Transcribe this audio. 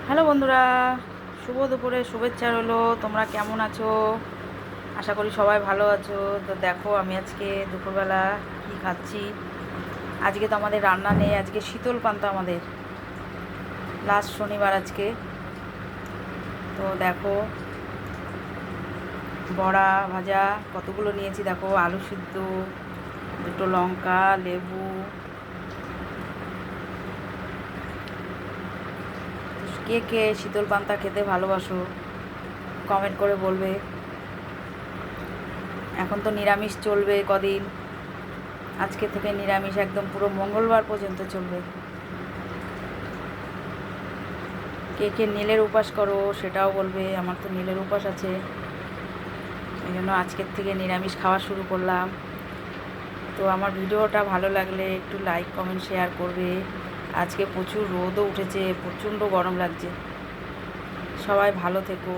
Hello বন্ধুরা, শুভ দুপুরে শুভেচ্ছা রইলো। তোমরা কেমন আছো? আশা করি সবাই ভালো আছো। তো দেখো আমি আজকে দুপুরবেলা কি খাচ্ছি। আজকে তো আমাদের রান্না নেই, আজকে শীতল পান্তা আমাদের লাস্ট শনিবার আজকে। তো দেখো বড়া ভাজা কতগুলো নিয়েছি, দেখো আলু সিদ্ধ, দুটো লঙ্কা, লেবু। কে কে শীতল পান্তা খেতে ভালোবাসো কমেন্ট করে বলবে। এখন তো নিরামিষ চলবে কদিন, আজকে থেকে নিরামিষ একদম পুরো মঙ্গলবার পর্যন্ত চলবে। কে কে নীলের উপাস করো সেটাও বলবে। আমার তো নীলের উপাস আছে, এই জন্য আজকের থেকে নিরামিষ খাওয়া শুরু করলাম। তো আমার ভিডিওটা ভালো লাগলে একটু লাইক কমেন্ট শেয়ার করবে। আজকে প্রচুর রোদও উঠেছে, প্রচণ্ড গরম লাগছে। সবাই ভালো থেকো।